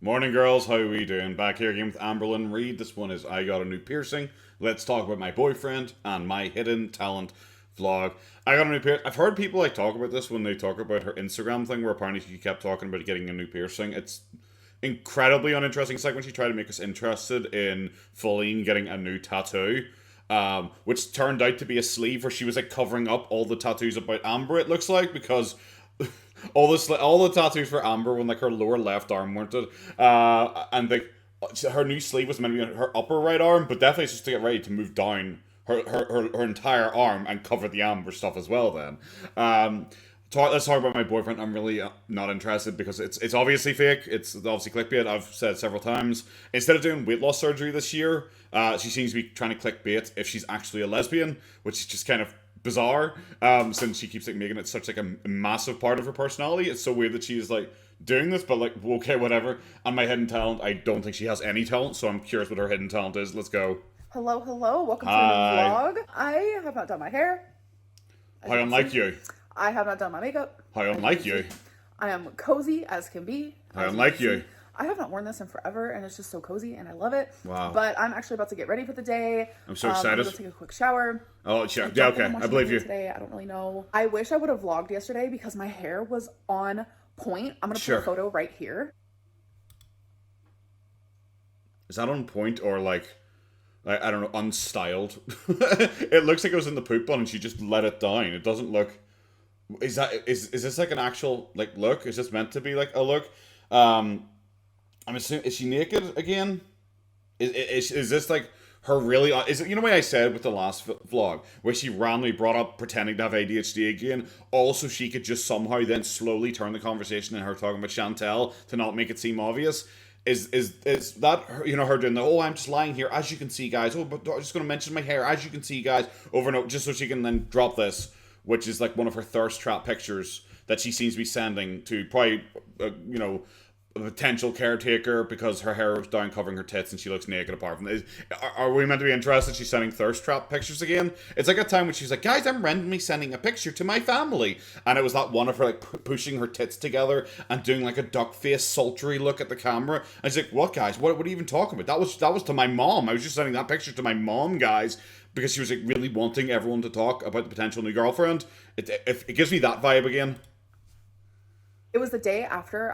Morning, girls. How are we doing? Back here again with Amberlyn Reed. This one is I Got a New Piercing. Let's talk about my boyfriend and my hidden talent vlog. I got a new piercing. I've heard people talk about this when they talk about her Instagram thing, where apparently she kept talking about getting a new piercing. It's incredibly uninteresting. It's like when she tried to make us interested in Feline getting a new tattoo. Which turned out to be a sleeve where she was covering up all the tattoos about Amber, it looks like, because all the tattoos for Amber when her lower left arm weren't it, and her new sleeve was meant to be on her upper right arm, but definitely it's just to get ready to move down her entire arm and cover the Amber stuff as well. Then, let's talk about my boyfriend. I'm really not interested because it's obviously fake. It's obviously clickbait. I've said several times. Instead of doing weight loss surgery this year, she seems to be trying to clickbait if she's actually a lesbian, which is just kind of bizarre, since she keeps making it such a massive part of her personality. It's so weird that she's doing this, but okay, whatever. And my hidden talent, I don't think she has any talent, so I'm curious what her hidden talent is. Let's go. Hello, welcome to a new vlog. I have not done my hair. How unlike you. I have not done my makeup. How unlike you. I am cozy as can be. How unlike you. I have not worn this in forever, and it's just so cozy, and I love it. Wow. But I'm actually about to get ready for the day. I'm so excited. I'm going to take a quick shower. Oh, sure. Yeah, okay. I believe you. Today, I don't really know. I wish I would have vlogged yesterday because my hair was on point. I'm going to put a photo right here. Is that on point or I don't know, unstyled? It looks like it was in the poop bun and she just let it down. It doesn't look... Is this an actual look? Is this meant to be a look? I'm assuming, is she naked again? Is this her really? Is it, you know what I said with the last vlog where she randomly brought up pretending to have ADHD again? Also, she could just somehow then slowly turn the conversation in her talking about Chantel to not make it seem obvious. Is that her, her doing the I'm just lying here, as you can see, guys. Oh, but I'm just going to mention my hair, as you can see, guys, over and over, just so she can then drop this, which is one of her thirst trap pictures that she seems to be sending to probably a potential caretaker because her hair is down covering her tits and she looks naked apart from it. Are we meant to be interested she's sending thirst trap pictures again? It's a time when she's like, guys, I'm randomly sending a picture to my family. And it was that one of her pushing her tits together and doing a duck face sultry look at the camera. And she's like, what, guys? What are you even talking about? That was to my mom. I was just sending that picture to my mom, guys, because she was really wanting everyone to talk about the potential new girlfriend. It gives me that vibe again. It was the day after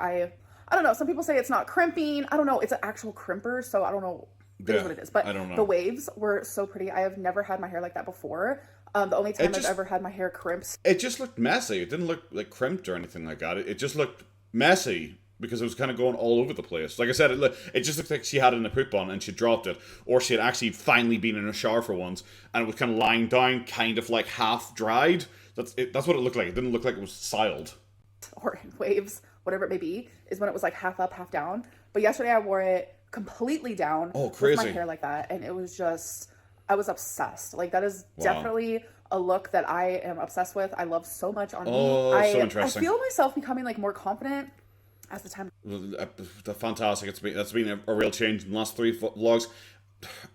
I don't know. Some people say it's not crimping. I don't know. It's an actual crimper, so I don't know what it is. But I don't know. The waves were so pretty. I have never had my hair like that before. The only time I've ever had my hair crimped. It just looked messy. It didn't look crimped or anything like that. It just looked messy because it was kind of going all over the place. Like I said, it just looked like she had it in a poop on and she dropped it. Or she had actually finally been in a shower for once and it was kind of lying down, kind of half dried. That's what it looked like. It didn't look like it was siled. Or in waves, whatever it may be, is when it was half up, half down. But yesterday I wore it completely down. Oh, crazy. With my hair like that. And it was just, I was obsessed. That is definitely a look that I am obsessed with. I love so much on me. So interesting. I feel myself becoming more confident as the time. Fantastic. That's been a real change in the last 3 vlogs.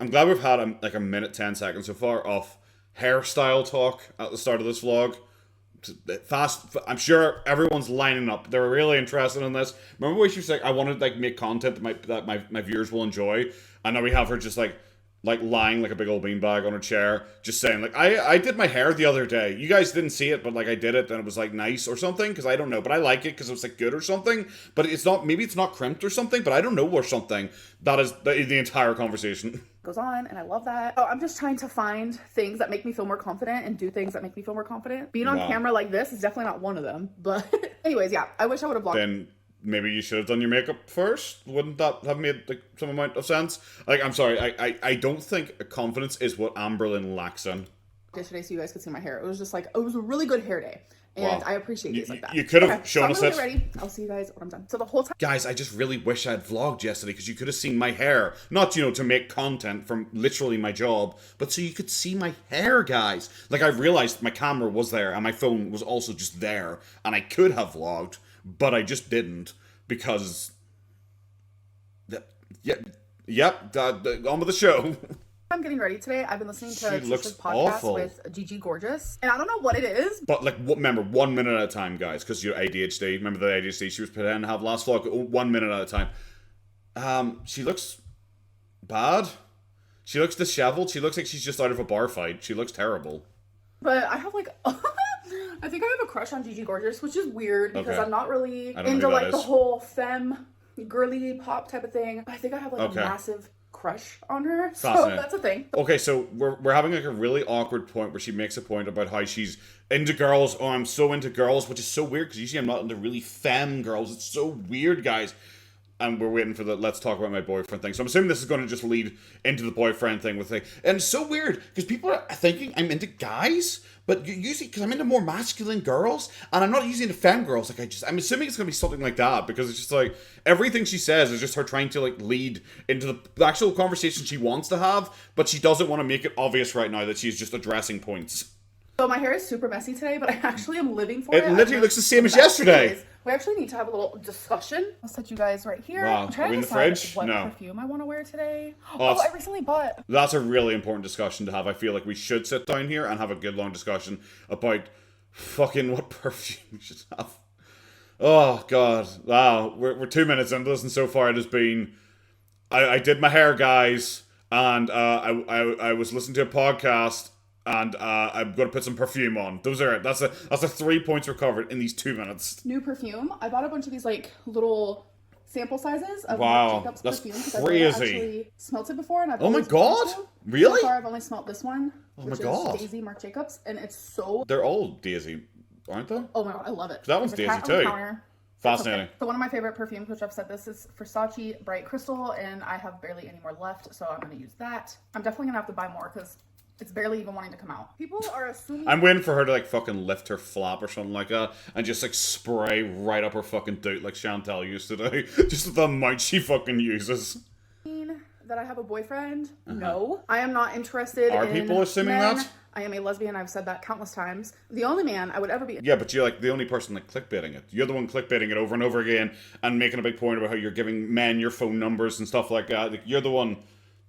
I'm glad we've had a minute 10 seconds so far of hairstyle talk at the start of this vlog. Fast. I'm sure everyone's lining up. They're really interested in this. Remember when she was I wanted to make content that my viewers will enjoy, and now we have her just lying like a big old beanbag on her chair, just saying I did my hair the other day. You guys didn't see it, but I did it and it was nice or something because I don't know, but I like it because it was good or something. But it's not. Maybe it's not crimped or something, but I don't know or something. That is the entire conversation. Goes on, and I love that. Oh, I'm just trying to find things that make me feel more confident and do things that make me feel more confident. Being on camera like this is definitely not one of them. But anyways, yeah, I wish I would have vlogged. Then maybe you should have done your makeup first. Wouldn't that have made some amount of sense? I'm sorry, I don't think confidence is what Amberlyn lacks in. Yesterday, so you guys could see my hair. It was just it was a really good hair day. And I appreciate things like that. You could have shown us it. Ready. I'll see you guys when I'm done. So the whole time, guys, I just really wish I'd vlogged yesterday because you could have seen my hair. Not to make content from literally my job, but so you could see my hair, guys. I realized my camera was there and my phone was also just there, and I could have vlogged, but I just didn't because. On with the show. I'm getting ready today. I've been listening to Trisha's podcast with Gigi Gorgeous, and I don't know what it is. But remember, 1 minute at a time, guys, because you're ADHD. Remember the ADHD she was pretending to have last vlog? 1 minute at a time. She looks bad. She looks disheveled. She looks like she's just out of a bar fight. She looks terrible. But I have like, I think I have a crush on Gigi Gorgeous, which is weird because Okay. I'm not really I don't know into who that like the is. whole femme, girly pop type of thing. I think I have like a massive crush on her. So Fascinating. that's a thing. Okay, so we're having like a really awkward point where she makes a point about how she's into girls. Oh, I'm so into girls, which is so weird because usually I'm not into really femme girls. It's so weird, guys. And we're waiting for the let's talk about my boyfriend thing. So I'm assuming this is going to just lead into the boyfriend thing with like, and it's so weird because people are thinking I'm into guys, but usually because I'm into more masculine girls, and I'm not usually into femme girls. Like I'm assuming it's going to be something like that because it's just like everything she says is just her trying to like lead into the actual conversation she wants to have, but she doesn't want to make it obvious right now that she's just addressing points. So my hair is super messy today, but I actually am living for it. It literally looks the same as yesterday. We actually need to have a little discussion. I'll set you guys right here. Wow. I'm trying Are we in to the decide fridge? what No. perfume I want to wear today. Oh, I recently bought. That's a really important discussion to have. I feel like we should sit down here and have a good long discussion about fucking what perfume we should have. Oh god, wow, we're 2 minutes into this, and so far it has been. I did my hair, guys, and I was listening to a podcast, and I'm gonna put some perfume on. Those are it. That's the 3 points we're covered in these 2 minutes. New perfume. I bought a bunch of these like little sample sizes of Wow, Jacob's that's perfume because I've crazy. never actually smelt it before, and I've Oh my always wanted god, to. really? So far, I've only smelt this one, Oh my which god. is Daisy Marc Jacobs, and it's so. They're all Daisy, aren't they? Oh my god, I love it. That one's There's a cat Daisy on the too. counter. Fascinating. Okay. So one of my favorite perfumes, which I've said this is Versace Bright Crystal, and I have barely any more left, so I'm going to use that. I'm definitely going to have to buy more because it's barely even wanting to come out. People are assuming. I'm waiting for her to like fucking lift her flap or something like that and just like spray right up her fucking doot like Chantel used to do. Just the amount she fucking uses. That I have a boyfriend? No. I am not interested Are in people assuming men. that? I am a lesbian. I've said that countless times. The only man I would ever be. Yeah, but you're like the only person like clickbaiting it. You're the one clickbaiting it over and over again and making a big point about how you're giving men your phone numbers and stuff like that. Like, you're the one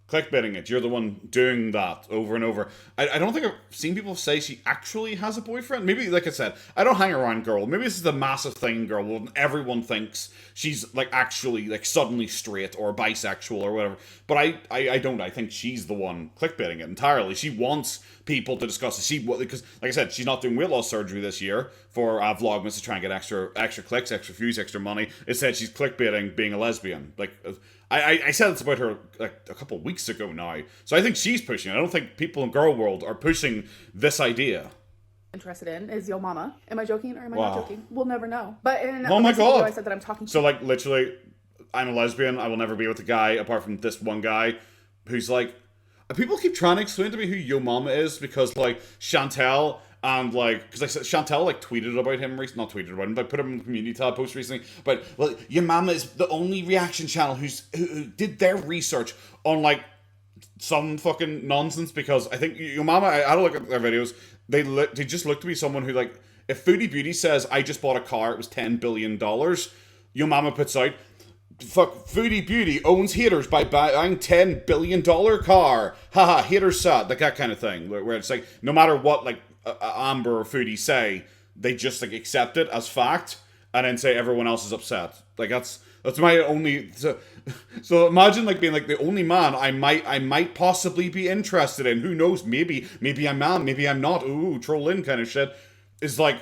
clickbaiting it. You're the one doing that over and over. I don't think I've seen people say she actually has a boyfriend. Maybe, like I said, I don't hang around girl. Maybe this is the massive thing, girl. When everyone thinks she's like actually like suddenly straight or bisexual or whatever. But I don't. I think she's the one clickbaiting it entirely. She wants people to discuss it. Because like I said, she's not doing weight loss surgery this year for Vlogmas to try and get extra clicks, extra views, extra money. Instead, she's clickbaiting being a lesbian. Like I said this about her like a couple of weeks ago now. So I think she's pushing it. I don't think people in Gorlworld are pushing this idea. Interested in is Yo Mama. Am I joking or am I Wow. not joking? We'll never know. But in Oh my this video, God. I said that I'm talking to. So like literally, I'm a lesbian. I will never be with a guy apart from this one guy who's like. People keep trying to explain to me who Yo Mama is because like Chantel and like because I said Chantel like tweeted about him recently, not tweeted about him, but put him in the community tab post recently. But well, Yo Mama is the only reaction channel who did their research on like some fucking nonsense because I think Yo Mama. I had a look at their videos. They just look to be someone who like if Foodie Beauty says I just bought a car, it was $10 billion. Yo Mama puts out. Fuck, Foodie Beauty owns haters by buying $10 billion car. Haha, haters sad. Like that kind of thing. Where it's like, no matter what, like, Amber or Foodie say, they just, like, accept it as fact and then say everyone else is upset. Like, that's my only... So imagine, like, being, like, the only man I might possibly be interested in. Who knows? Maybe I'm man, maybe I'm not. Ooh, troll in kind of shit. Is, like...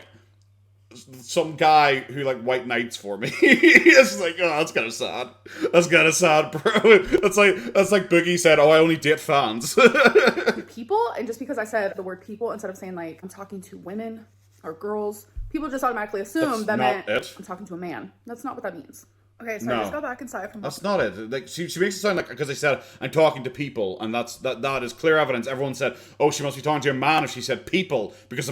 some guy who like white knights for me. It's like, oh, that's kind of sad. That's kind of sad, bro. That's like Boogie said, oh, I only date fans. People, and just because I said the word people instead of saying like I'm talking to women or girls, people just automatically assume that meant I'm talking to a man. That's not what that means. Okay, so I just got back inside from. That's not it. Like she makes it sound like because I said I'm talking to people, and that is clear evidence. Everyone said, oh, she must be talking to a man if she said people because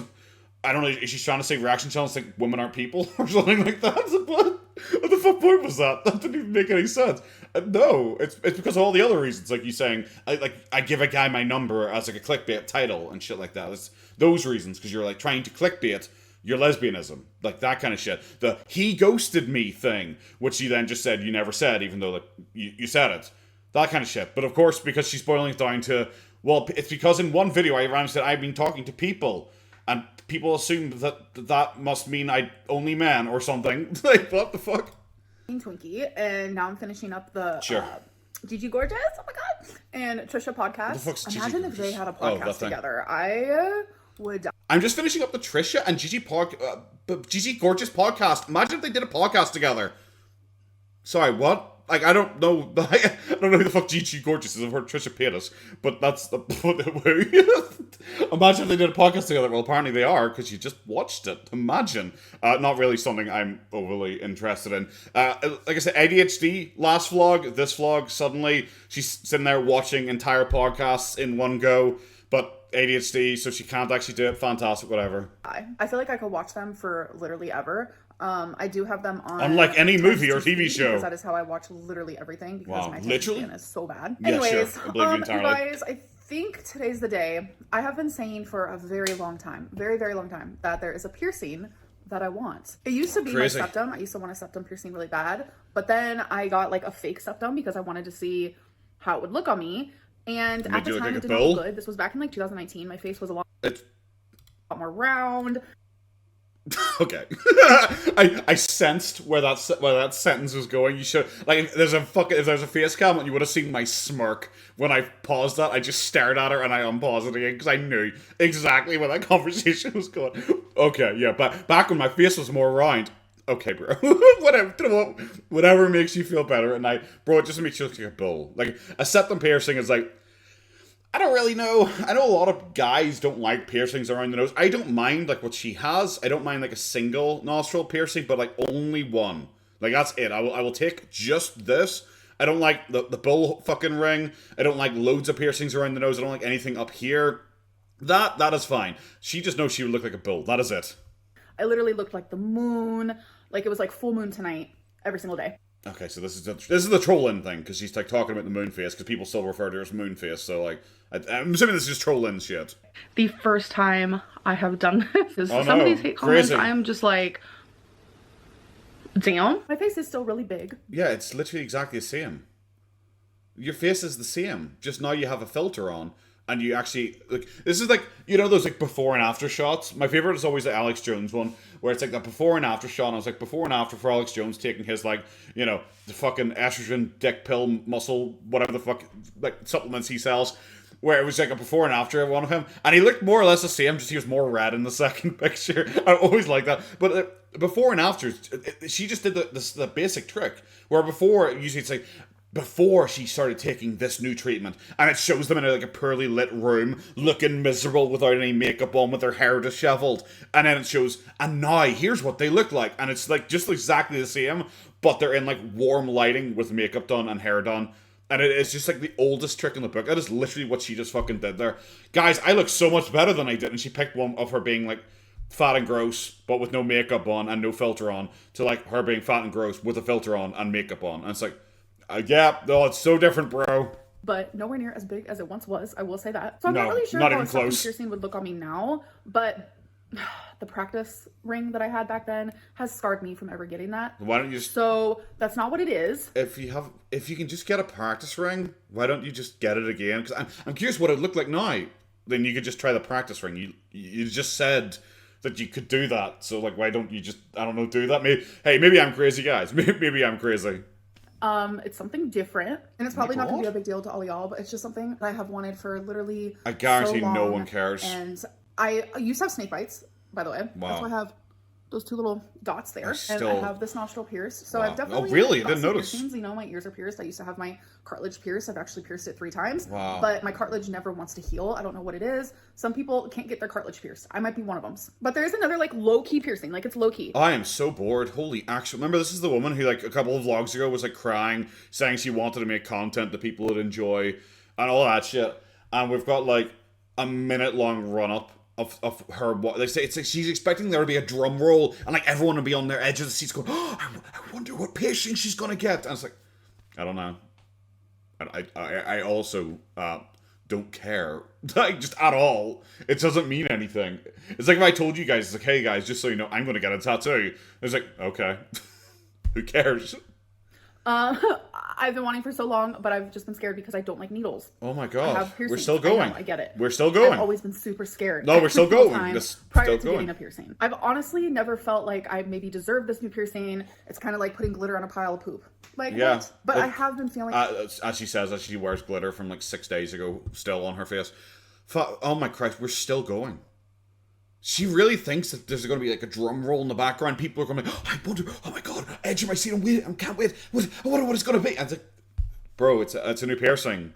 I don't know, is she trying to say reaction channels think women aren't people or something like that? What the fuck point was that? That didn't even make any sense. No, it's because of all the other reasons, like you saying, I give a guy my number as like a clickbait title and shit like that. It's those reasons, because you're like trying to clickbait your lesbianism, like that kind of shit. The he ghosted me thing, which you then just said you never said, even though like you said it. That kind of shit. But of course, because she's boiling it down to, well, it's because in one video I ran and said I've been talking to people. And people assume that must mean I only men or something. Like, what the fuck? Twinkie, and now I'm finishing up the Sure. Gigi Gorgeous, oh my god, and Trisha podcast. What the fuck's Gigi Imagine Gorgeous? if they had a podcast together. I would die. I'm just finishing up the Trisha and Gigi Gorgeous podcast. Imagine if they did a podcast together. Sorry, what? Like, I don't know. I don't know who the fuck Gigi Gorgeous is. I've heard Trisha Paytas, but that's the. Imagine if they did a podcast together. Well, apparently they are, because you just watched it. Imagine. Not really something I'm overly interested in. Like I said, ADHD last vlog. This vlog, suddenly she's sitting there watching entire podcasts in one go, but ADHD, so she can't actually do it. Fantastic, whatever. I feel like I could watch them for literally ever. I do have them on. Unlike any movie or TV show. Because that is how I watch literally everything. Because my attention span is so bad. Yeah, Anyways, sure. I believe you entirely. guys, I think today's the day. I have been saying for a very long time, very, very long time, that there is a piercing that I want. It used to be my septum. I used to want a septum piercing really bad. But then I got like a fake septum because I wanted to see how it would look on me. And at the time, it did not look good. This was back in like 2019. My face was a lot more round. Okay. I sensed where that sentence was going. You should, like, if there's a face cam, you would have seen my smirk when I paused that. I just stared at her and I unpaused it again because I knew exactly where that conversation was going. Okay, yeah, but back when my face was more round. Okay, bro. Whatever makes you feel better. And bro, it just makes you look like a bull. Like, a septum piercing is like, I don't really know. I know a lot of guys don't like piercings around the nose. I don't mind, like, what she has. I don't mind, like, a single nostril piercing, but, like, only one. Like, that's it. I will take just this. I don't like the bull fucking ring. I don't like loads of piercings around the nose. I don't like anything up here. That is fine. She just knows she would look like a bull. That is it. I literally looked like the moon. Like, it was like full moon tonight every single day. Okay, so this is the trolling thing, because she's, like, talking about the moon face, because people still refer to her as moon face, so, like, I'm assuming this is just trolling shit. The first time I have done this, some of these hate comments, I am just like, damn. My face is still really big. Yeah, it's literally exactly the same. Your face is the same, just now you have a filter on, and you actually, like, this is like, you know those, like, before and after shots? My favorite is always the Alex Jones one, where it's like the before and after shot, and I was like, before and after for Alex Jones taking his, like, you know, the fucking estrogen, dick pill, muscle, whatever the fuck, like, supplements he sells, where it was like a before and after one of him, and he looked more or less the same, just he was more red in the second picture. I always like that. But before and after, she just did the basic trick, where before, usually it's like, before she started taking this new treatment, and it shows them in like a poorly lit room, looking miserable without any makeup on, with their hair disheveled, and then it shows, and now here's what they look like, and it's like just exactly the same, but they're in like warm lighting with makeup done and hair done. And it's just like the oldest trick in the book. That is literally what she just fucking did there. Guys, I look so much better than I did. And she picked one of her being like fat and gross, but with no makeup on and no filter on, to like her being fat and gross with a filter on and makeup on. And it's like, yeah, no, it's so different, bro. But nowhere near as big as it once was. I will say that. So I'm not really sure how a septum piercing would look on me now. But the practice ring that I had back then has scarred me from ever getting that. Why don't you just... So that's not what it is. If you can just get a practice ring, why don't you just get it again? Because I'm curious what it looked like now. Then you could just try the practice ring. You just said that you could do that. So like, why don't you just, I don't know, do that? Maybe I'm crazy, guys. Maybe I'm crazy. It's something different, and it's probably not gonna be a big deal to all y'all, but it's just something that I have wanted for literally I guarantee so long, no one cares. And I used to have snake bites, by the way. Wow. That's why I have those two little dots there, and I have this nostril pierced. So I've definitely really? I didn't notice. Piercings. You know, my ears are pierced. I used to have my cartilage pierced. I've actually pierced it 3 times. Wow. But my cartilage never wants to heal. I don't know what it is. Some people can't get their cartilage pierced. I might be one of them. But there is another like low-key piercing. Like it's low-key. I am so bored. Holy action. Remember, this is the woman who like a couple of vlogs ago was like crying, saying she wanted to make content that people would enjoy and all that shit. And we've got like a minute-long run-up of her, they say it's like she's expecting there to be a drum roll and like everyone will be on their edge of the seats going, oh, I wonder what piercing she's gonna get. And it's like, I don't know. And I also don't care, like, just at all. It doesn't mean anything. It's like if I told you guys, it's like, hey guys, just so you know, I'm gonna get a tattoo. It's like, okay. Who cares? I've been wanting for so long, but I've just been scared because I don't like needles. Oh my god. We're still going. I get it. We're still going. I've always been super scared. No, we're still going. Prior to getting a piercing. I've honestly never felt like I maybe deserve this new piercing. It's kind of like putting glitter on a pile of poop. Like, yeah. What? But I have been feeling... as she says, that she wears glitter from like 6 days ago still on her face. Oh my Christ, we're still going. She really thinks that there's going to be like a drum roll in the background. People are going to be, I wonder, oh my god, edge of my seat, I can't wait. I wonder what it's going to be. And it's like, bro, it's a new piercing.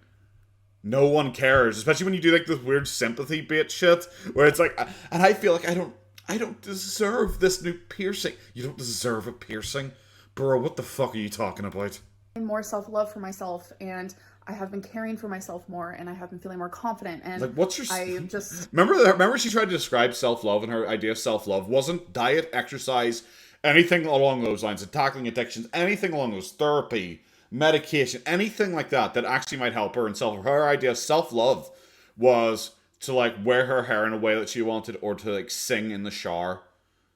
No one cares, especially when you do like this weird sympathy bait shit, where it's like, and I feel like I don't deserve this new piercing. You don't deserve a piercing? Bro, what the fuck are you talking about? More self-love for myself, and I have been caring for myself more, and I have been feeling more confident. And like, what's your? I just remember she tried to describe self-love, and her idea of self-love wasn't diet, exercise, anything along those lines, of tackling addictions, anything along those, therapy, medication, anything like that actually might help her. And her idea of self-love was to like wear her hair in a way that she wanted, or to like sing in the shower.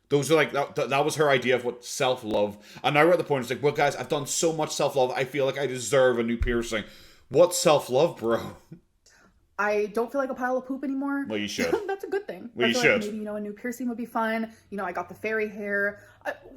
Those are like, that was her idea of what self-love. And now we're at the point, it's like, well guys, I've done so much self-love, I feel like I deserve a new piercing. What self-love, bro? I don't feel like a pile of poop anymore. Well, you should. That's a good thing. Well, I you feel should. Like maybe, a new piercing would be fun. I got the fairy hair.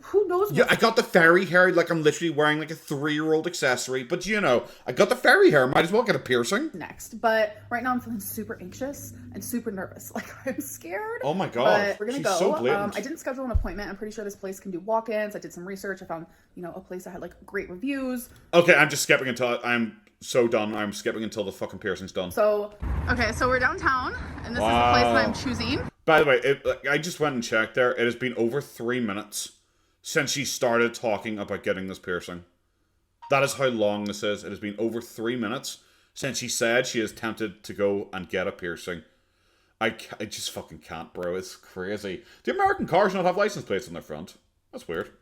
Who knows? Yeah, I got the fairy hair. Like, I'm literally wearing like a 3-year-old accessory. But I got the fairy hair. Might as well get a piercing. Next. But right now I'm feeling super anxious and super nervous. Like, I'm scared. Oh my god. But we're going to go. So blatant. I didn't schedule an appointment. I'm pretty sure this place can do walk-ins. I did some research. I found, a place that had like great reviews. Okay, I'm just skipping until I'm so done. I'm skipping until the fucking piercing's done. So we're downtown, and this is the place that I'm choosing. By the way, I just went and checked there. It has been over 3 minutes since she started talking about getting this piercing. That is how long this is. It has been over 3 minutes since she said she is tempted to go and get a piercing. I just fucking can't, bro. It's crazy. Do American cars not have license plates on their front? That's weird.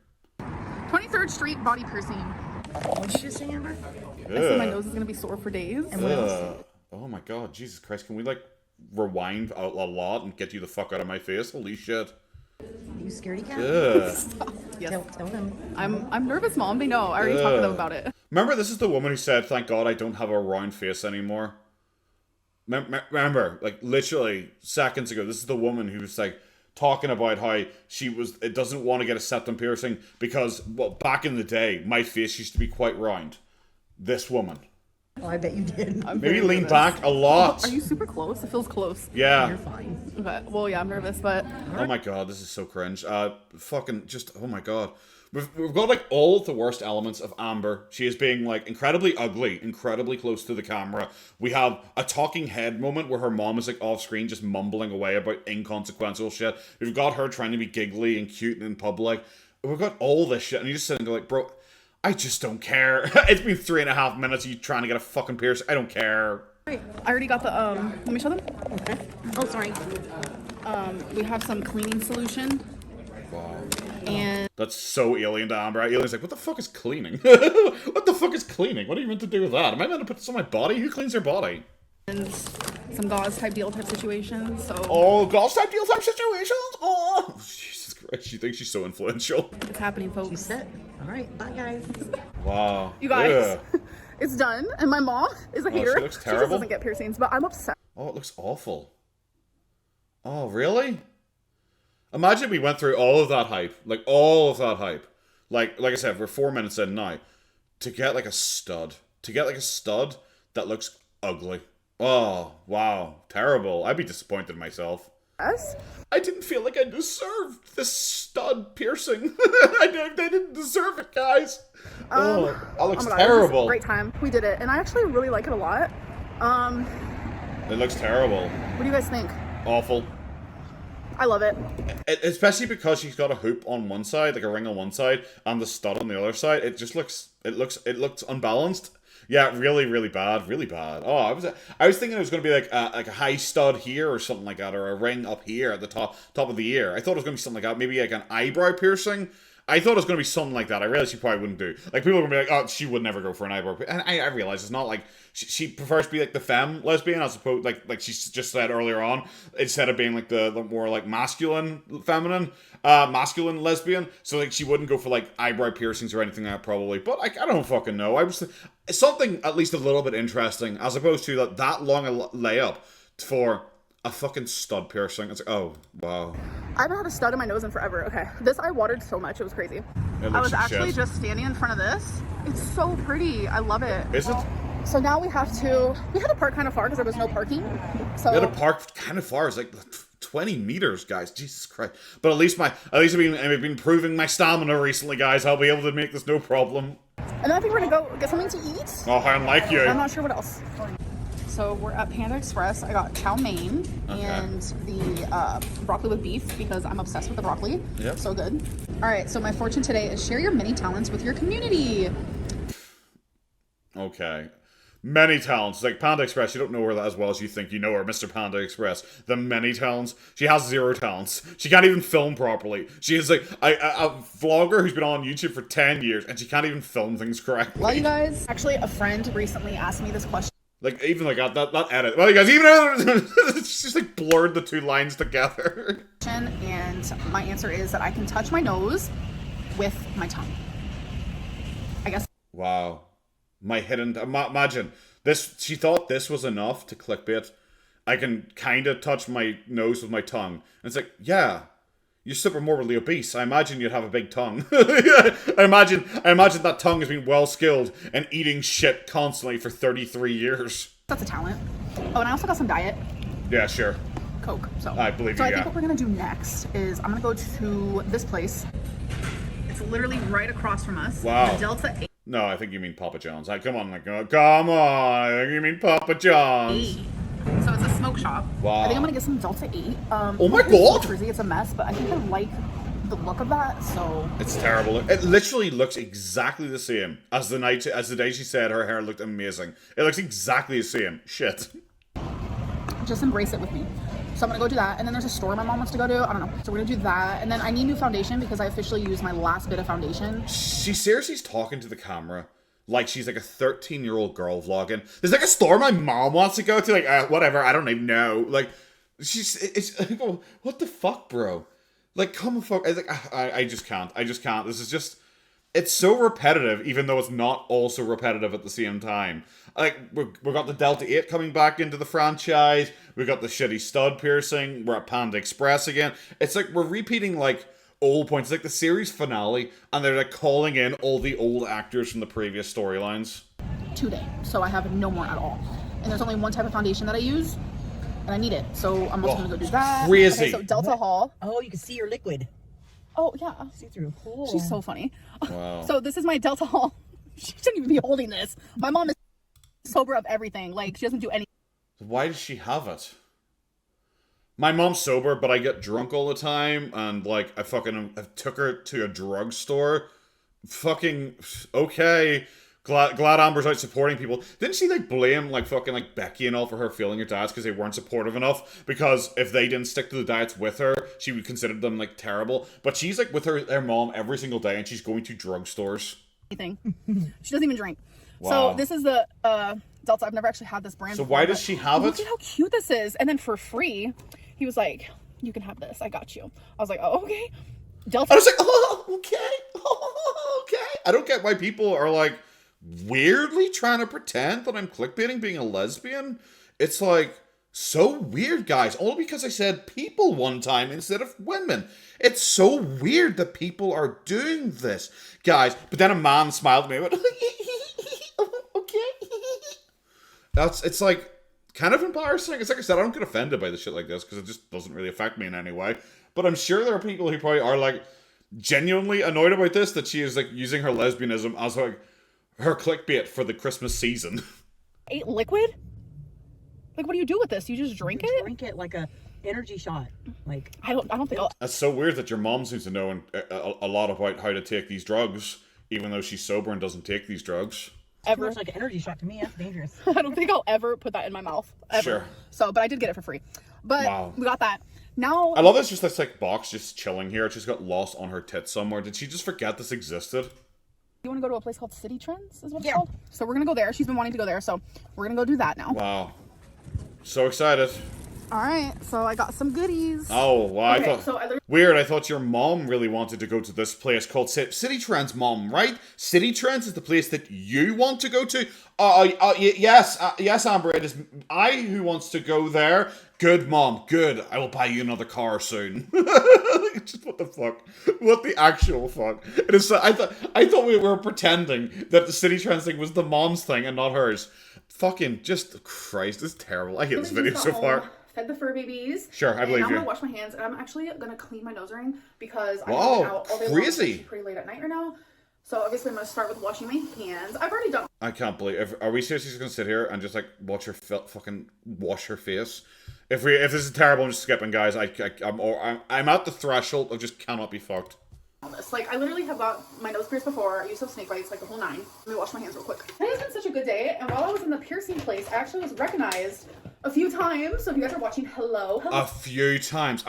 23rd Street body piercing. What did you say, Amber? I said my nose is going to be sore for days. And what else? Oh my god, Jesus Christ. Can we like rewind a lot and get you the fuck out of my face? Holy shit. Are you scaredy cat? Yes. Tell them. I'm nervous, Mom. They know. I already talked to them about it. Remember, this is the woman who said, thank God I don't have a round face anymore. Remember, like literally seconds ago, this is the woman who was like talking about how it doesn't want to get a septum piercing because, well, back in the day, my face used to be quite round. This woman. Oh, I bet you did. Maybe lean back a lot. Are you super close? It feels close. Yeah. You're fine. Okay. Well, yeah, I'm nervous, but... Oh my god, this is so cringe. Fucking just, oh my god. We've got like all of the worst elements of Amber. She is being like incredibly ugly, incredibly close to the camera. We have a talking head moment where her mom is like off screen just mumbling away about inconsequential shit. We've got her trying to be giggly and cute in public. We've got all this shit and you just sitting there like, bro, I just don't care. It's been 3.5 minutes of you trying to get a fucking piercing. I don't care. Right. I already got the, let me show them. Okay. Oh, sorry. We have some cleaning solution. Wow. And... That's so alien to Amber. Alien's like, what the fuck is cleaning? What the fuck is cleaning? What are you meant to do with that? Am I meant to put this on my body? Who cleans their body? And some gauze type deal type situations, so... Oh, gauze type deal type situations? Oh! Jesus Christ, she thinks she's so influential. It's happening, folks. She's set. All right. Bye, guys. Wow. You guys, Ugh. it's done. And my mom is a hater. She looks She terrible. just doesn't get piercings, but I'm obsessed. Oh, it looks awful. Oh, really? Imagine we went through all of that hype. Like, all of that hype. Like I said, we're 4 minutes in now. To get like a stud. To get like a stud that looks ugly. Oh, wow. Terrible. I'd be disappointed in myself. Yes? I didn't feel like I deserved this stud piercing. I didn't deserve it, guys. Oh, that looks oh my God, terrible. It was a great time. We did it. And I actually really like it a lot. It looks terrible. What do you guys think? Awful. I love it. Especially because she's got a hoop on one side, like a ring on one side, and the stud on the other side. It just looks, it looks unbalanced. Yeah, really, really bad, really bad. Oh, I was thinking it was going to be like a high stud here or something like that, or a ring up here at the top of the ear. I thought it was going to be something like that, maybe like an eyebrow piercing, I thought it was going to be something like that. I realized she probably wouldn't do. Like, people are going to be like, oh, she would never go for an eyebrow. And I realize it's not like, she prefers to be like the femme lesbian, as opposed, like she just said earlier on, instead of being like the more like masculine lesbian. So like, she wouldn't go for like eyebrow piercings or anything like that probably. But like, I don't fucking know. I was something at least a little bit interesting, as opposed to that long a layup for a fucking stud piercing. It's like, oh, wow. I haven't had a stud in my nose in forever. Okay. This I watered so much. It was crazy. I was actually just standing in front of this. It's so pretty. I love it. Is it? So now we had to park kind of far because there was no parking. So we had to park kind of far. It's like 20 meters, guys. Jesus Christ. But at least I've been improving my stamina recently, guys. I'll be able to make this no problem. And then I think we're gonna go get something to eat. Oh, unlike you. I'm not sure what else. So we're at Panda Express. I got chow mein and the broccoli with beef because I'm obsessed with the broccoli. Yep. So good. All right, so my fortune today is share your many talents with your community. Okay. Many talents. Like Panda Express, you don't know her as well as you think you know her, Mr. Panda Express. The many talents. She has 0 talents. She can't even film properly. She is like a vlogger who's been on YouTube for 10 years and she can't even film things correctly. Love you guys. Actually, a friend recently asked me this question. Like, even like that edit. Well, you guys, even it's just like blurred the 2 lines together. And my answer is that I can touch my nose with my tongue. I guess. Wow. My hidden... Imagine. She thought this was enough to clickbait. I can kind of touch my nose with my tongue. And it's like, yeah, you're super morbidly obese. I imagine you'd have a big tongue. I imagine that tongue has been well skilled in eating shit constantly for 33 years. That's a talent. Oh, and I also got some diet. Yeah, sure. Coke. So I believe you, So I think what we're going to do next is I'm going to go to this place. It's literally right across from us. Wow. The Delta 8. No, I think you mean Papa John's. Come on, I think you mean Papa John's. So it's a smoke shop. Wow. I think I'm gonna get some Delta 8. Oh my god! It's a mess, but I think I like the look of that. So it's terrible. It literally looks exactly the same as the day she said her hair looked amazing. It looks exactly the same. Shit. Just embrace it with me. So I'm gonna go do that, and then there's a store my mom wants to go to. I don't know. So we're gonna do that, and then I need new foundation because I officially used my last bit of foundation. She seriously is talking to the camera like she's like a 13-year-old girl vlogging. There's like a store my mom wants to go to, like whatever. I don't even know. Like it's what the fuck, bro? Like come fuck. I just can't. This is just. It's so repetitive, even though it's not also repetitive at the same time. Like, we got the Delta 8 coming back into the franchise. We got the shitty stud piercing. We're at Panda Express again. It's like we're repeating, like, old points. It's like the series finale, and they're, like, calling in all the old actors from the previous storylines. Today. So I have no more at all. And there's only one type of foundation that I use, and I need it. So I'm also going to go do that. Crazy. Okay, so Delta Hall. Oh, you can see your liquid. Oh, yeah. See through. Cool. She's so funny. Wow. So this is my Delta Hall. She shouldn't even be holding this. My mom is sober of everything. Like, she doesn't do anything. Why does she have it? My mom's sober, but I get drunk all the time, and, like, I took her to a drugstore. Fucking, okay. Glad Amber's out supporting people. Didn't she, like, blame, like, fucking, like, Becky and all for her failing her dads because they weren't supportive enough? Because if they didn't stick to the diets with her, she would consider them, like, terrible. But she's, like, with her mom every single day, and she's going to drugstores. She doesn't even drink. Wow. So this is the Delta. I've never actually had this brand So before, why does she have it? Look at how cute this is. And then for free, he was like, you can have this. I got you. I was like, oh, okay. Delta. I was like, oh, okay. Oh, okay. I don't get why people are, like, weirdly trying to pretend that I'm clickbaiting being a lesbian. It's like so weird, guys, only because I said people one time instead of women. It's so weird that people are doing this, guys. But then a man smiled at me and went, okay. It's like kind of embarrassing. It's like I said, I don't get offended by the shit like this because it just doesn't really affect me in any way. But I'm sure there are people who probably are like genuinely annoyed about this, that she is like using her lesbianism as like her clickbait for the Christmas season. 8 liquid? Like, what do you do with this? You just drink it? Drink it like a energy shot. Like I don't think I'll... That's so weird that your mom seems to know a lot about how to take these drugs, even though she's sober and doesn't take these drugs. Ever. It's like an energy shot to me. That's dangerous. I don't think I'll ever put that in my mouth. Ever. Sure. So, but I did get it for free. But wow. We got that. Now I love this, just this like box just chilling here. It just got lost on her tit somewhere. Did she just forget this existed? you want to go to a place called City Trends, is what it's called? So we're gonna go there. She's been wanting to go there, so we're gonna go do that now. Wow. So excited. All right, so I got some goodies. Oh, wow. Okay, I thought, so weird. I thought your mom really wanted to go to this place called City Trends, Mom, right? City Trends is the place that you want to go to? Yes, Amber, it is I who wants to go there. Good, Mom, good. I will buy you another car soon. Just what the fuck? What the actual fuck? It is. I thought we were pretending that the City Trends thing was the mom's thing and not hers. Fucking, just, Christ, this is terrible. I hate this video so far. Fed the fur babies. Sure, I believe you. I'm gonna wash my hands, and I'm actually gonna clean my nose ring because I've been Wow, out all day crazy. long. It's pretty late at night right now. So obviously I'm gonna start with washing my hands. I've already done. I can't believe. Are we seriously just gonna sit here and just like watch her fucking wash her face? If this is terrible, I'm just skipping, guys. I'm at the threshold of just cannot be fucked. This. Like, I literally have got my nose pierced before. I used to have snake bites, like the whole 9. Let me wash my hands real quick. Today has been such a good day, and while I was in the piercing place, I actually was recognized a few times. So if you guys are watching, hello. A few times.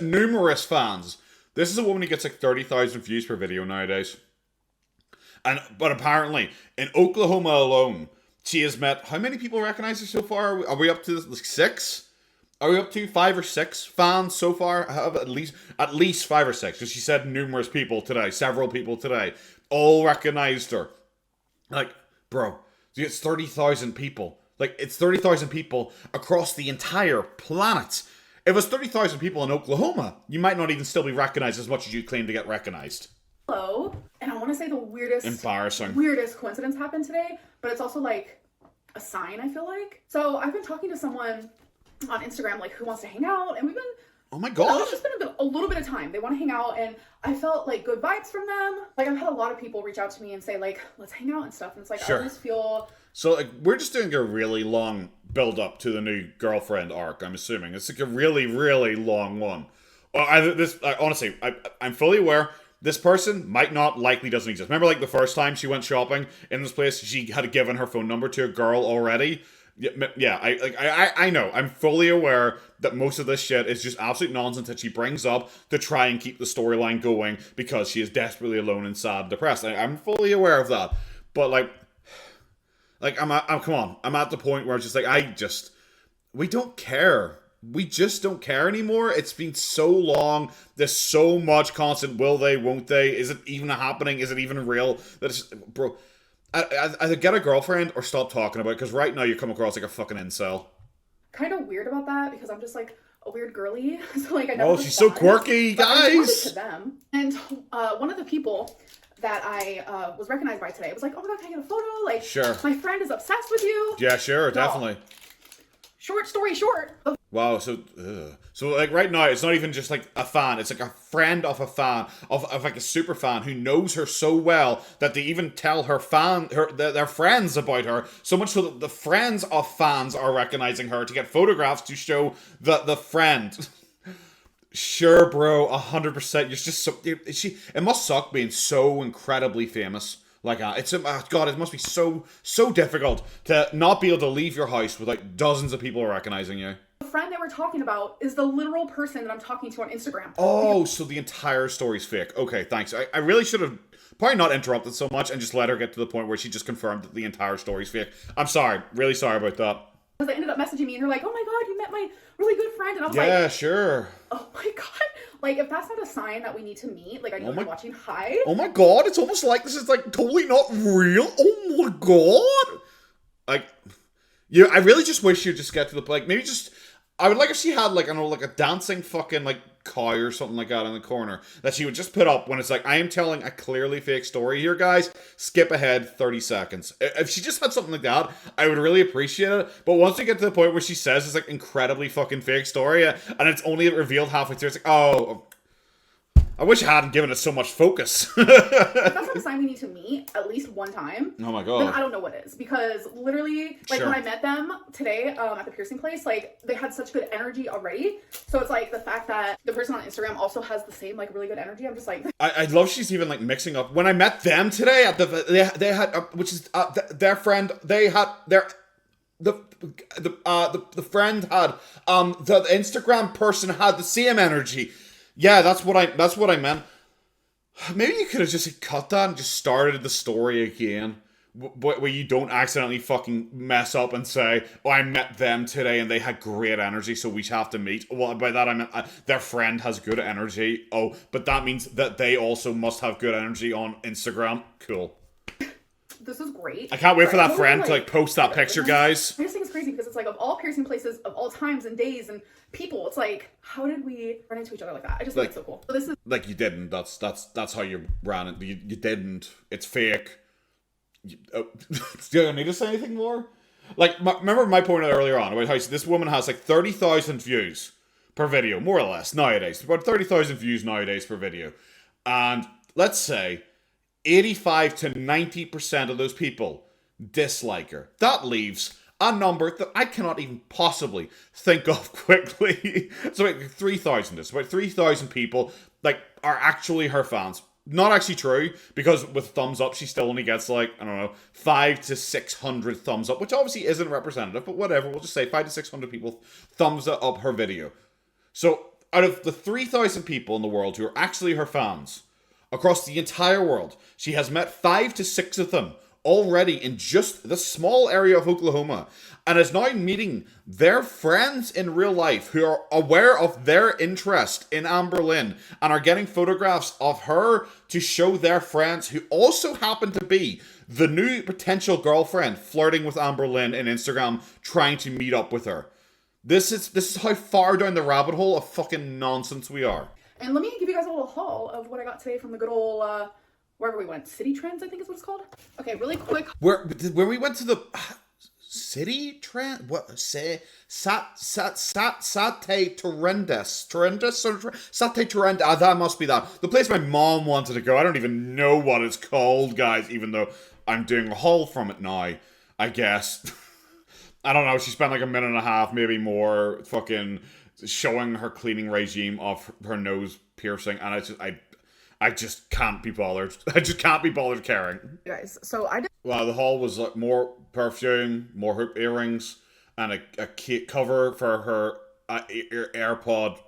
Numerous fans. This is a woman who gets like 30,000 views per video nowadays. But apparently, in Oklahoma alone, she has met... How many people recognize her so far? Are we up to like 6? Are we up to 5 or 6 fans so far? Have at least 5 or 6. Because she said numerous people today, several people today, all recognized her. Like, bro, it's 30,000 people. Like, it's 30,000 people across the entire planet. If it's 30,000 people in Oklahoma, you might not even still be recognized as much as you claim to get recognized. Hello. And I want to say the weirdest coincidence happened today, but it's also like a sign, I feel like. So I've been talking to someone on Instagram, like, who wants to hang out, and we've been, oh my god, it's just been a little bit of time. They want to hang out, and I felt like good vibes from them. Like, I've had a lot of people reach out to me and say, like, let's hang out and stuff, and it's like, sure. I always feel so, like, we're just doing a really long build up to the new girlfriend arc, I'm assuming. It's like a really, really long one. Honestly, I'm fully aware this person likely doesn't exist. Remember, like, the first time she went shopping in this place, she had given her phone number to a girl already. Yeah, I know. I'm fully aware that most of this shit is just absolute nonsense that she brings up to try and keep the storyline going because she is desperately alone and sad and depressed. I'm fully aware of that. But, come on. I'm at the point where it's just like, we don't care. We just don't care anymore. It's been so long. There's so much constant will they, won't they? Is it even happening? Is it even real? That it's, bro... Either get a girlfriend or stop talking about it, because right now you come across like a fucking incel. kind of weird about that because I'm just like a weird girly. So like I never she's so quirky, guys. To them. And one of the people that I was recognized by today was like, "Oh my god, can I get a photo? Like, sure, my friend is obsessed with you." Yeah, sure, definitely. Short story short. Wow, so like right now, it's not even just like a fan. It's like a friend of a fan, of like a super fan who knows her so well that they even tell their friends about her. So much so that the friends of fans are recognizing her to get photographs to show the friend. Sure, bro, 100%. You're just so it must suck being so incredibly famous. Like, God, it must be so difficult to not be able to leave your house without dozens of people recognizing you. The friend that we're talking about is the literal person that I'm talking to on Instagram. Oh, so the entire story's fake. Okay, thanks. I really should have probably not interrupted so much and just let her get to the point where she just confirmed that the entire story's fake. I'm sorry. Really sorry about that. Because they ended up messaging me and they're like, "Oh my god, you met my really good friend." And I was like, yeah, sure. Oh my god. Like, if that's not a sign that we need to meet, like, I know you're watching. Hi. Oh my god, it's almost like this is like totally not real. Oh my god. Like, yeah, I really just wish you'd just get to the like maybe just. I would like if she had like, I don't know, like a dancing fucking like cow or something like that in the corner that she would just put up when it's like, I am telling a clearly fake story here, guys. Skip ahead 30 seconds. If she just had something like that, I would really appreciate it. But once we get to the point where she says it's like incredibly fucking fake story and it's only revealed halfway through, it's like, oh, I wish I hadn't given it so much focus. If that's not a sign we need to meet at least one time, oh my god, then I don't know what is. Because literally, like, when I met them today at the piercing place, like, they had such good energy already. So it's like the fact that the person on Instagram also has the same, like, really good energy. I'm just like, I love she's even like mixing up. When I met them today at they had which is their friend, they had their the friend had the Instagram person had the same energy. Yeah, that's what I meant. Maybe you could have just cut that and just started the story again, where you don't accidentally fucking mess up and say, "Oh, I met them today and they had great energy, so we have to meet." Well, by that I meant their friend has good energy. Oh, but that means that they also must have good energy on Instagram. Cool. This is great. I can't wait for that friend to post that picture, guys. I just think it's crazy because it's like of all piercing places, of all times and days and people, it's like, how did we run into each other like that? I just think it's so cool. So this is like, you didn't. That's how you ran it. You didn't. It's fake. Do I need to say anything more? Like, remember my point earlier on about how this woman has like 30,000 views per video, more or less, nowadays. About 30,000 views nowadays per video. And let's say 85 to 90% of those people dislike her. That leaves a number that I cannot even possibly think of quickly. So about 3,000. It's about 3,000 people like are actually her fans. Not actually true, because with thumbs up, she still only gets like, I don't know, 5 to 600 thumbs up, which obviously isn't representative, but whatever. We'll just say 5 to 600 people thumbs up her video. So out of the 3,000 people in the world who are actually her fans, across the entire world, she has met 5 to 6 of them already in just the small area of Oklahoma, and is now meeting their friends in real life who are aware of their interest in Amber Lynn and are getting photographs of her to show their friends who also happen to be the new potential girlfriend flirting with Amber Lynn in Instagram, trying to meet up with her. This is how far down the rabbit hole of fucking nonsense we are. And let me give you guys a little haul of what I got today from the good old, wherever we went. City Trends, I think is what it's called. Okay, really quick. Where we went to the City Trend? What? Say, Sate Torrendous. Sate Torrendous. Ah, that must be that. The place my mom wanted to go. I don't even know what it's called, guys, even though I'm doing a haul from it now, I guess. I don't know. She spent like a minute and a half, maybe more, fucking showing her cleaning regime of her nose piercing, and I just can't be bothered. I just can't be bothered caring. Guys, so I did. Well, the haul was like more perfume, more hoop earrings, and a cake cover for her AirPod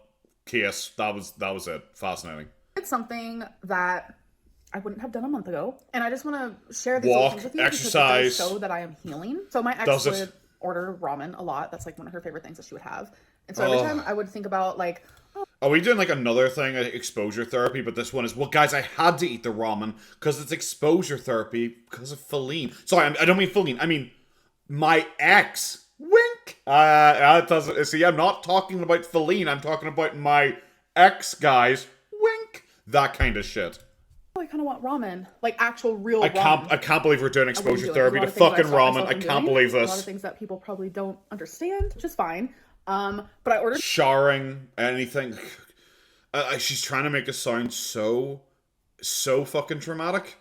case. That was it. Fascinating. It's something that I wouldn't have done a month ago, and I just want to share these little things with you exercise, because it does show that I am healing. So my ex would order ramen a lot. That's like one of her favorite things that she would have. And so every time I would think about like, are we doing like another thing, like exposure therapy? But this one is, well, guys, I had to eat the ramen because it's exposure therapy because of Feline. Sorry, I don't mean Feline. I mean my ex. Wink. That doesn't. See, I'm not talking about Feline. I'm talking about my ex, guys. Wink. That kind of shit. I kind of want ramen, like actual real ramen. I can't believe we're doing exposure therapy to fucking ramen. I can't believe this. A lot of things that people probably don't understand, which is fine. But I ordered showering, anything. She's trying to make it sound so fucking traumatic,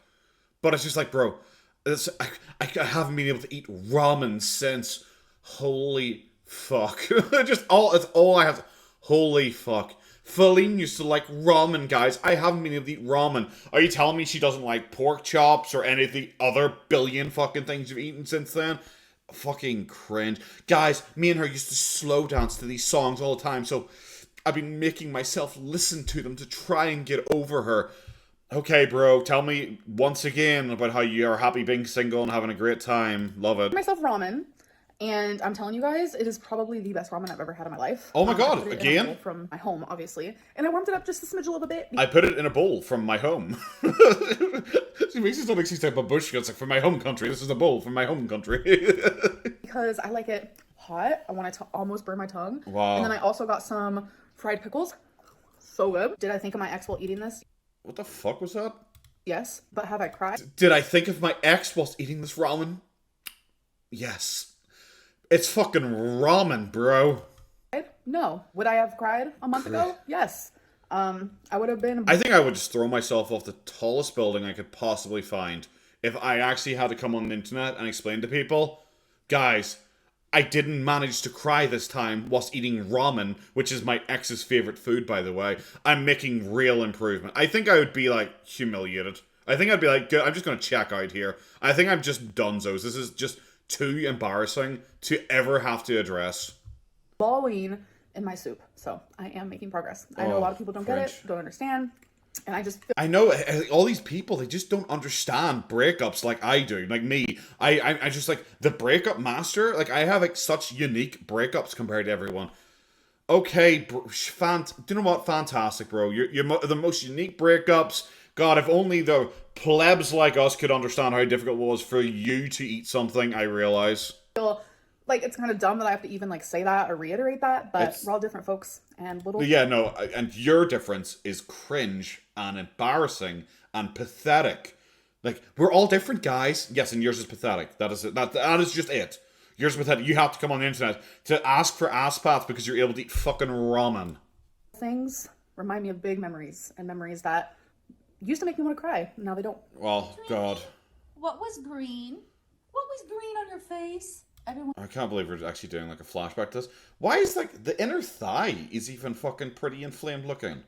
but it's just like, bro, I haven't been able to eat ramen since. Holy fuck! It's all I have. Holy fuck! Feline used to like ramen, guys. I haven't been able to eat ramen. Are you telling me she doesn't like pork chops or any of the other billion fucking things you've eaten since then? Fucking cringe. Guys, me and her used to slow dance to these songs all the time, so I've been making myself listen to them to try and get over her. Okay, bro, tell me once again about how you are happy being single and having a great time. Love it. Myself ramen, and I'm telling you guys, it is probably the best ramen I've ever had in my life. Oh my god, I put it again? in a bowl from my home, obviously, and I warmed it up just a smidge of a bit. I put it in a bowl from my home. She makes it sound like she's type of bush. It's like, from my home country. This is a bowl from my home country. Because I like it hot. I want it to almost burn my tongue. Wow. And then I also got some fried pickles. So good. Did I think of my ex while eating this? What the fuck was that? Yes. But have I cried? Did I think of my ex whilst eating this ramen? Yes. It's fucking ramen, bro. No. Would I have cried a month ago? Yes. I would have been. I think I would just throw myself off the tallest building I could possibly find if I actually had to come on the internet and explain to people, guys, I didn't manage to cry this time whilst eating ramen, which is my ex's favorite food, by the way. I'm making real improvement. I think I would be like humiliated. I think I'd be like, good, I'm just going to check out here. I think I'm just dunzos. This is just too embarrassing to ever have to address. Bawling in my soup. So I am making progress. I know a lot of people don't get it, don't understand. And I just feel I know all these people, they just don't understand breakups like I do. Like me, I just like the breakup master. Like I have like such unique breakups compared to everyone. Okay, do you know what? Fantastic, bro. You're the most unique breakups. God, if only the plebs like us could understand how difficult it was for you to eat something. I realize. like it's kind of dumb that I have to even like say that or reiterate that, but we're all different folks and little. Yeah, no, and your difference is cringe and embarrassing and pathetic. Like we're all different, guys. Yes, and yours is pathetic. That is it. That is just it. Yours is pathetic. You have to come on the internet to ask for ass paths because you're able to eat fucking ramen. Things remind me of big memories and memories that used to make me want to cry. Now they don't. Well, God. What was green? What was green on your face? Everyone. I can't believe we're actually doing like a flashback to this. Why is like the inner thigh is even fucking pretty inflamed looking?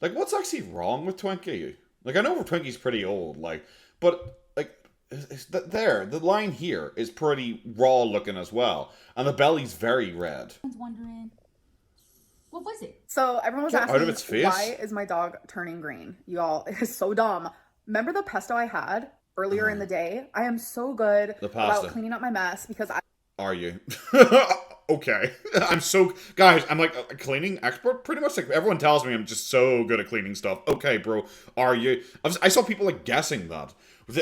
Like what's actually wrong with Twinkie? Like I know Twinkie's pretty old, like, but like the line here is pretty raw looking as well, and the belly's very red. Everyone's wondering, what was it? So everyone was Get out of its asking, face. why is my dog turning green? You all, it is so dumb. Remember the pesto I had earlier in the day? I am so good about cleaning up my mess because I... Are you? Okay. I'm so... Guys, I'm like a cleaning expert. Pretty much like everyone tells me I'm just so good at cleaning stuff. Okay, bro. Are you? I saw people like guessing that.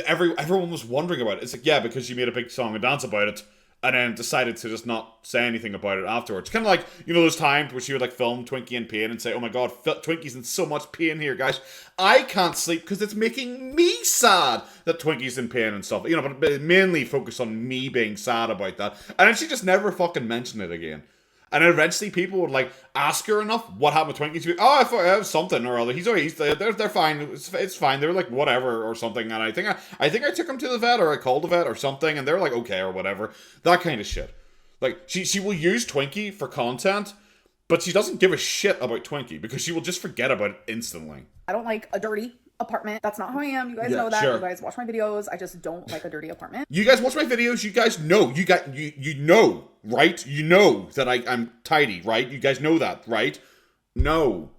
Everyone was wondering about it. It's like, yeah, because you made a big song and dance about it and then decided to just not say anything about it afterwards. Kind of like, you know, those times where she would like film Twinkie in pain and say, oh my god, Twinkie's in so much pain here, guys. I can't sleep because it's making me sad that Twinkie's in pain and stuff. You know, but mainly focus on me being sad about that. And then she just never fucking mentioned it again. And then eventually people would like ask her enough what happened with Twinkie. She'd be, oh, I thought I have something or other. They're fine. It's fine. They're like whatever or something. And I think I took him to the vet or I called the vet or something. And they're like okay or whatever. That kind of shit. Like she will use Twinkie for content, but she doesn't give a shit about Twinkie because she will just forget about it instantly. I don't like a dirty apartment. That's not who I am. You guys know that. Sure. You guys watch my videos. I just don't like a dirty apartment. You guys watch my videos. You guys know. You know, right? You know that I'm tidy, right? You guys know that, right? No.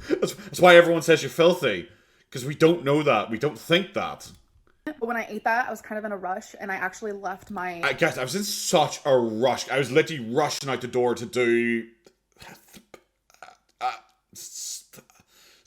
That's why everyone says you're filthy. Because we don't know that. We don't think that. But when I ate that, I was kind of in a rush, and I actually left my... Guys, I was in such a rush. I was literally rushing out the door to do...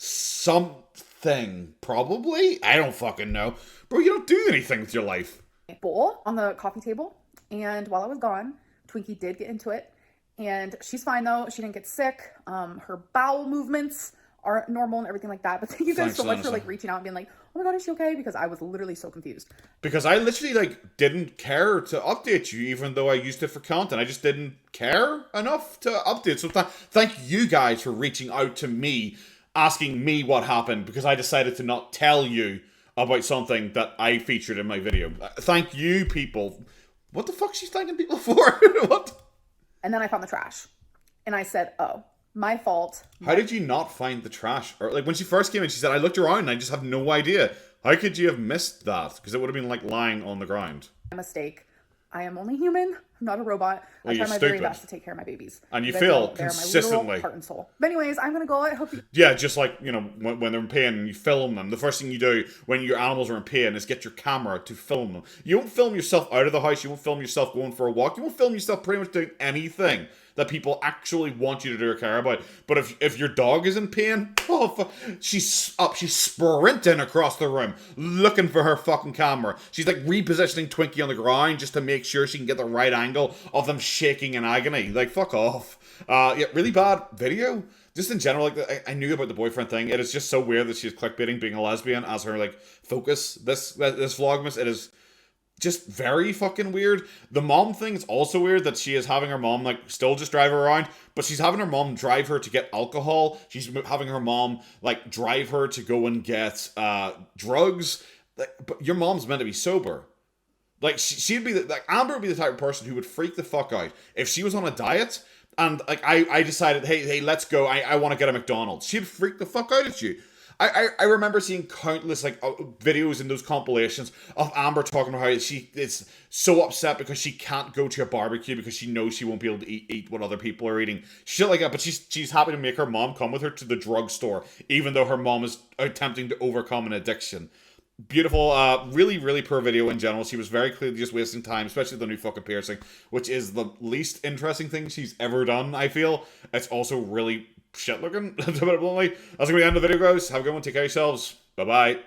something, probably? I don't fucking know. Bro, you don't do anything with your life. Bowl on the coffee table, and while I was gone, Twinkie did get into it, and she's fine though. She didn't get sick. Her bowel movements are normal and everything like that. But thank you guys so much for like reaching out and being like, oh my god, is she okay? Because I was literally so confused. Because I literally like didn't care to update you, even though I used it for content. I just didn't care enough to update. So thank you guys for reaching out to me, asking me what happened, because I decided to not tell you about something that I featured in my video. Thank you, people. What the fuck she's thanking people for? What? And then I found the trash. And I said, oh, my fault. How did you not find the trash? Or like when she first came in, she said, I looked around and I just have no idea. How could you have missed that? Because it would have been like lying on the ground. A mistake. I am only human. I'm not a robot. Well, I try my very best to take care of my babies. And you feel consistently. They're my little heart and soul. But anyways, I'm going to go. I hope you... Yeah, just like, you know, when they're in pain and you film them, the first thing you do when your animals are in pain is get your camera to film them. You won't film yourself out of the house. You won't film yourself going for a walk. You won't film yourself pretty much doing anything that people actually want you to do or care about. But if your dog is in pain, she's up, she's sprinting across the room, looking for her fucking camera. She's like repositioning Twinkie on the ground just to make sure she can get the right angle of them shaking in agony. Like, fuck off. Yeah, really bad video. Just in general, like I knew about the boyfriend thing. It is just so weird that she's clickbaiting being a lesbian as her like focus. This vlogmas, it is just very fucking weird. The mom thing is also weird, that she is having her mom like still just drive her around, but she's having her mom drive her to get alcohol. She's having her mom like drive her to go and get drugs. Like, but your mom's meant to be sober. Like she'd be like Amber would be the type of person who would freak the fuck out if she was on a diet and like I decided, hey, let's go. I want to get a McDonald's. She'd freak the fuck out at you. I remember seeing countless like videos in those compilations of Amber talking about how she is so upset because she can't go to a barbecue because she knows she won't be able to eat what other people are eating. Shit like that, but she's happy to make her mom come with her to the drugstore, even though her mom is attempting to overcome an addiction. Beautiful, really, really poor video in general. She was very clearly just wasting time, especially the new fucking piercing, which is the least interesting thing she's ever done, I feel. It's also really shit looking, to put it bluntly. That's gonna be the end of the video, guys. Have a good one, take care of yourselves. Bye-bye.